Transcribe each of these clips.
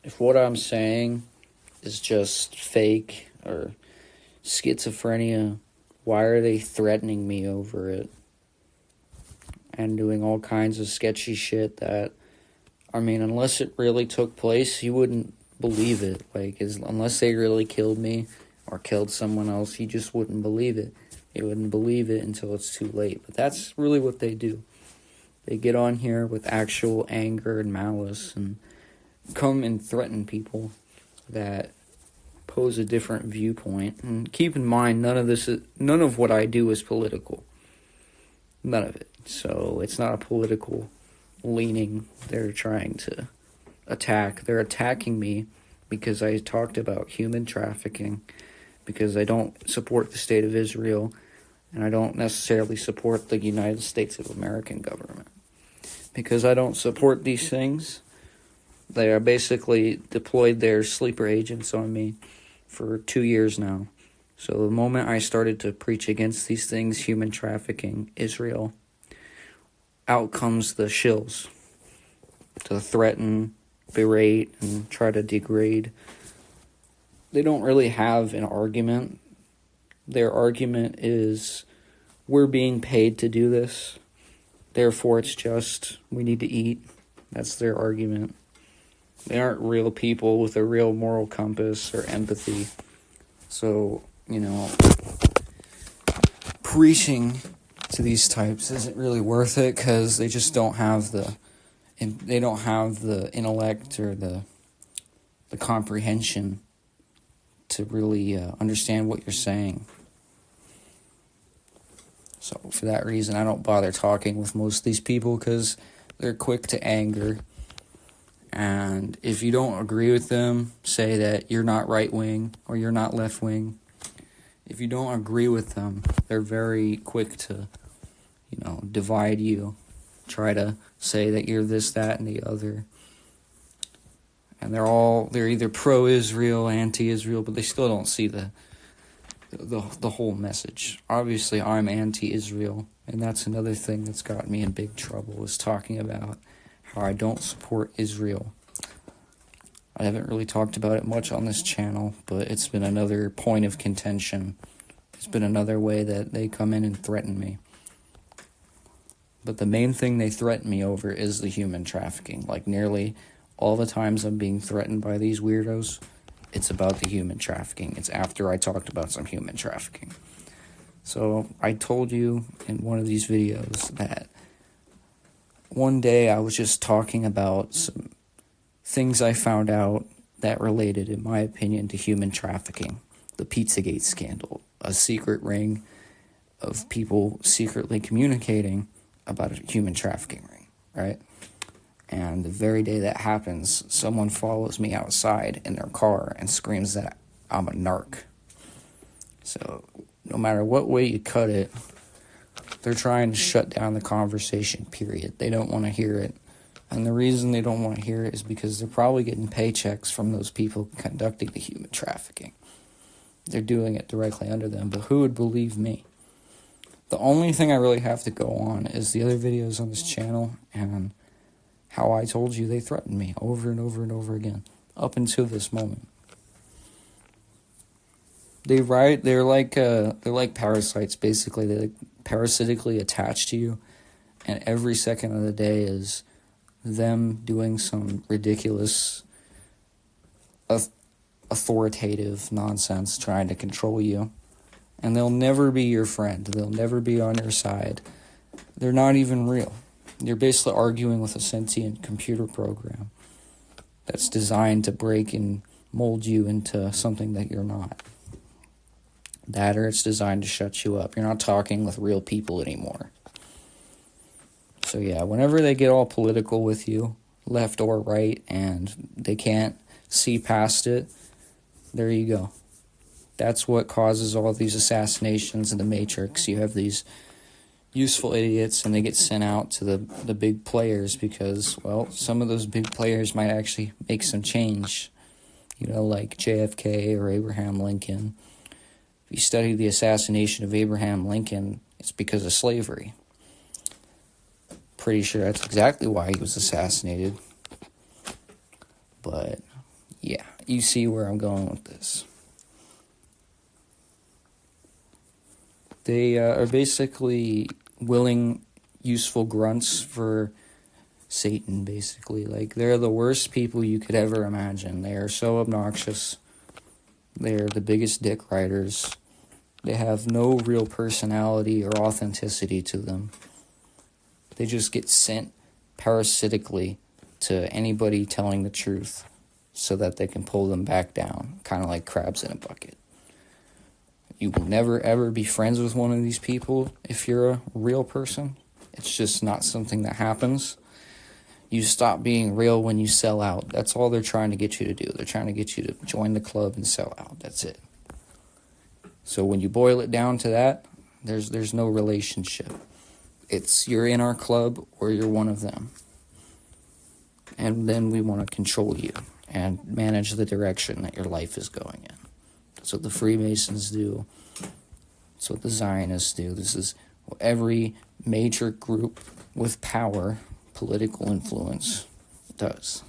if what I'm saying is just fake or schizophrenia, why are they threatening me over it and doing all kinds of sketchy shit that, I mean, unless it really took place, you wouldn't believe it. Unless they really killed me or killed someone else, you just wouldn't believe it. You wouldn't believe it until it's too late. But that's really what they do. They get on here with actual anger and malice and come and threaten people that pose a different viewpoint. And keep in mind, none of what I do is political. None of it. So it's not a political leaning they're trying to attack. They're attacking me because I talked about human trafficking, because I don't support the state of Israel, and I don't necessarily support the United States of American government. Because I don't support these things, they are basically deployed their sleeper agents on me for 2 years now. So the moment I started to preach against these things, human trafficking, Israel, out comes the shills to threaten, berate, and try to degrade. They don't really have an argument. Their argument is, we're being paid to do this, therefore it's just, we need to eat. That's their argument. They aren't real people with a real moral compass or empathy. So, preaching to these types isn't really worth it, because they just don't have the intellect or the comprehension to really understand what you're saying. So for that reason, I don't bother talking with most of these people, because they're quick to anger. And if you don't agree with them, say that you're not right-wing or you're not left-wing. If you don't agree with them, they're very quick to, divide you. Try to say that you're this, that, and the other. And they're either pro-Israel, anti-Israel, but they still don't see the whole message. Obviously, I'm anti-Israel, and that's another thing that's got me in big trouble, is talking about how I don't support Israel. I haven't really talked about it much on this channel, but it's been another point of contention. It's been another way that they come in and threaten me. But the main thing they threaten me over is the human trafficking. Like, nearly all the times I'm being threatened by these weirdos, it's about the human trafficking. It's after I talked about some human trafficking. So I told you in one of these videos that one day I was just talking about some things I found out that related, in my opinion, to human trafficking. The Pizzagate scandal, a secret ring of people secretly communicating about a human trafficking ring, right? And the very day that happens, someone follows me outside in their car and screams that I'm a narc. So no matter what way you cut it, they're trying to shut down the conversation, period. They don't want to hear it. And the reason they don't want to hear it is because they're probably getting paychecks from those people conducting the human trafficking. They're doing it directly under them, but who would believe me? The only thing I really have to go on is the other videos on this channel and how I told you they threatened me over and over and over again, up until this moment. They're like parasites, basically. They parasitically attach to you, and every second of the day is them doing some ridiculous authoritative nonsense, trying to control you. And they'll never be your friend. They'll never be on your side. They're not even real. You're basically arguing with a sentient computer program that's designed to break and mold you into something that you're not. That, or it's designed to shut you up. You're not talking with real people anymore. So yeah, whenever they get all political with you, left or right, and they can't see past it, there you go. That's what causes all of these assassinations in the Matrix. You have these useful idiots, and they get sent out to the big players because, well, some of those big players might actually make some change. Like JFK or Abraham Lincoln. If you study the assassination of Abraham Lincoln, it's because of slavery. Pretty sure that's exactly why he was assassinated. But you see where I'm going with this. They are basically willing, useful grunts for Satan, basically. Like, they're the worst people you could ever imagine. They are so obnoxious. They're the biggest dick riders. They have no real personality or authenticity to them. They just get sent parasitically to anybody telling the truth so that they can pull them back down, kind of like crabs in a bucket. You will never ever be friends with one of these people if you're a real person. It's just not something that happens. You stop being real when you sell out. That's all they're trying to get you to do. They're trying to get you to join the club and sell out. That's it. So when you boil it down to that, there's no relationship. It's you're in our club or you're one of them. And then we want to control you and manage the direction that your life is going in. That's what the Freemasons do. That's what the Zionists do. This is what every major group with power, political influence, does.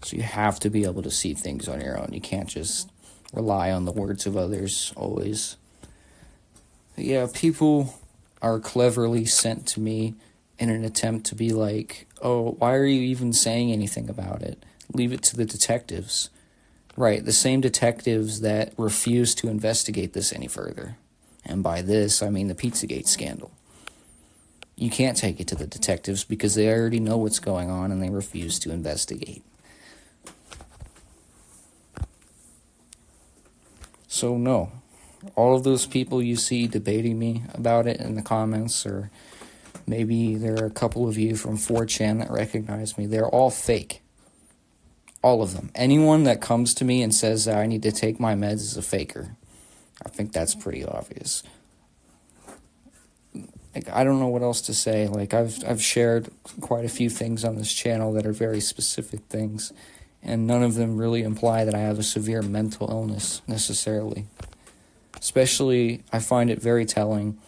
So you have to be able to see things on your own. You can't just rely on the words of others always. Yeah, people are cleverly sent to me in an attempt to be like, oh, why are you even saying anything about it? Leave it to the detectives. Right, the same detectives that refuse to investigate this any further. And by this, I mean the Pizzagate scandal. You can't take it to the detectives because they already know what's going on and they refuse to investigate. So no, all of those people you see debating me about it in the comments, or maybe there are a couple of you from 4chan that recognize me, they're all fake. All of them. Anyone that comes to me and says that I need to take my meds is a faker. I think that's pretty obvious. Like, I don't know what else to say. Like, I've shared quite a few things on this channel that are very specific things, and none of them really imply that I have a severe mental illness necessarily. Especially, I find it very telling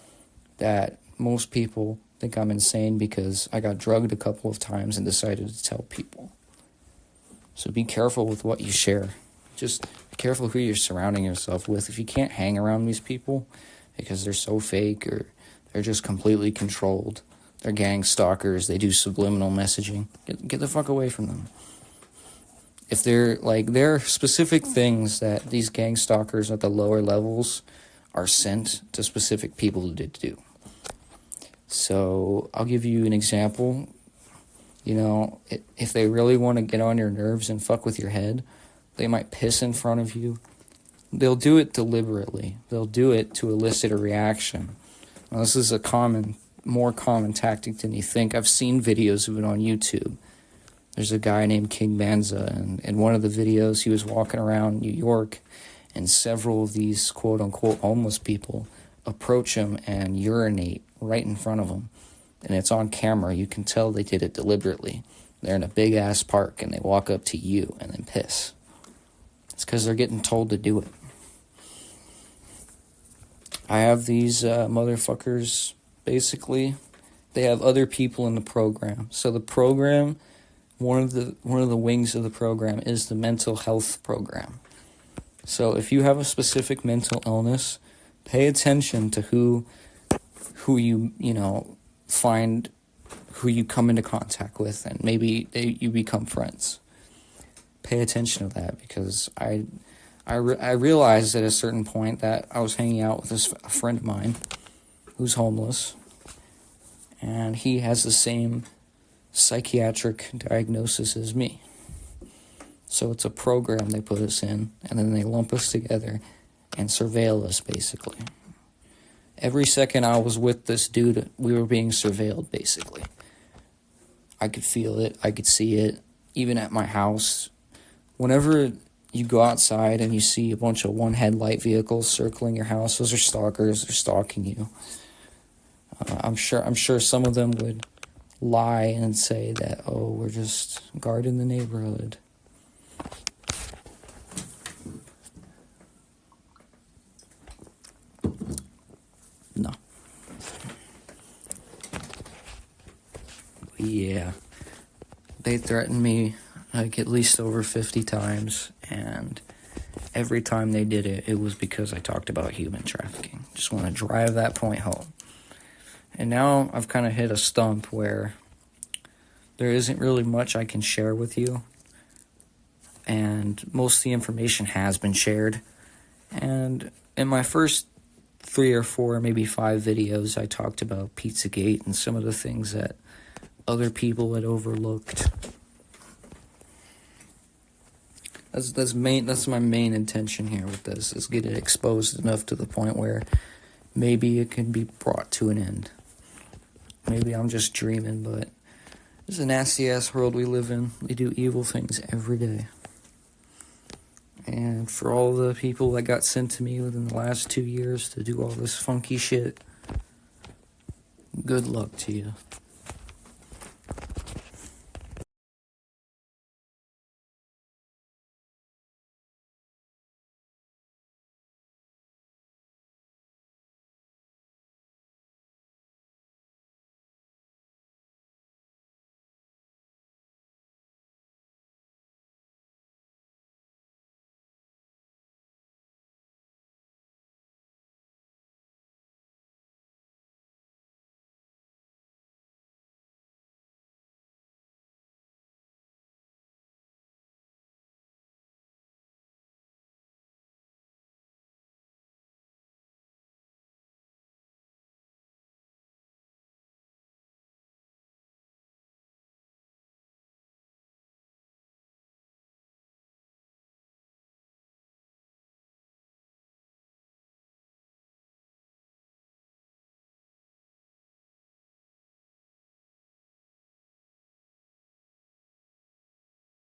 that most people think I'm insane because I got drugged a couple of times and decided to tell people. So be careful with what you share. Just be careful who you're surrounding yourself with. If you can't hang around these people because they're so fake or they're just completely controlled, they're gang stalkers, they do subliminal messaging, get the fuck away from them. If there are specific things that these gang stalkers at the lower levels are sent to specific people to do. So I'll give you an example. You know, if they really want to get on your nerves and fuck with your head, they might piss in front of you. They'll do it deliberately. They'll do it to elicit a reaction. Now, this is a more common tactic than you think. I've seen videos of it on YouTube. There's a guy named King Manza, and in one of the videos, he was walking around New York, and several of these quote-unquote homeless people approach him and urinate right in front of him. And it's on camera. You can tell they did it deliberately. They're in a big-ass park, and they walk up to you and then piss. It's because they're getting told to do it. I have these motherfuckers, basically, they have other people in the program. So the program, one of the wings of the program is the mental health program. So if you have a specific mental illness, pay attention to who you find, who you come into contact with, and maybe you become friends. Pay attention to that, because I realized at a certain point that I was hanging out with a friend of mine who's homeless, and he has the same psychiatric diagnosis as me. So it's a program they put us in, and then they lump us together and surveil us, basically. Every second I was with this dude, we were being surveilled, basically. I could feel it, I could see it, even at my house. Whenever you go outside and you see a bunch of one-headlight vehicles circling your house, those are stalkers, they're stalking you. I'm sure some of them would lie and say that, oh, we're just guarding the neighborhood. No. Yeah. They threatened me like at least over 50 times, and every time they did it, it was because I talked about human trafficking. Just want to drive that point home. And now I've kind of hit a stump where there isn't really much I can share with you, and most of the information has been shared. And in my first 3 or 4, maybe 5 videos, I talked about Pizzagate and some of the things that other people had overlooked. That's my main intention here with this, is get it exposed enough to the point where maybe it can be brought to an end. Maybe I'm just dreaming, but it's a nasty-ass world we live in. We do evil things every day. And for all the people that got sent to me within the last 2 years to do all this funky shit, good luck to you.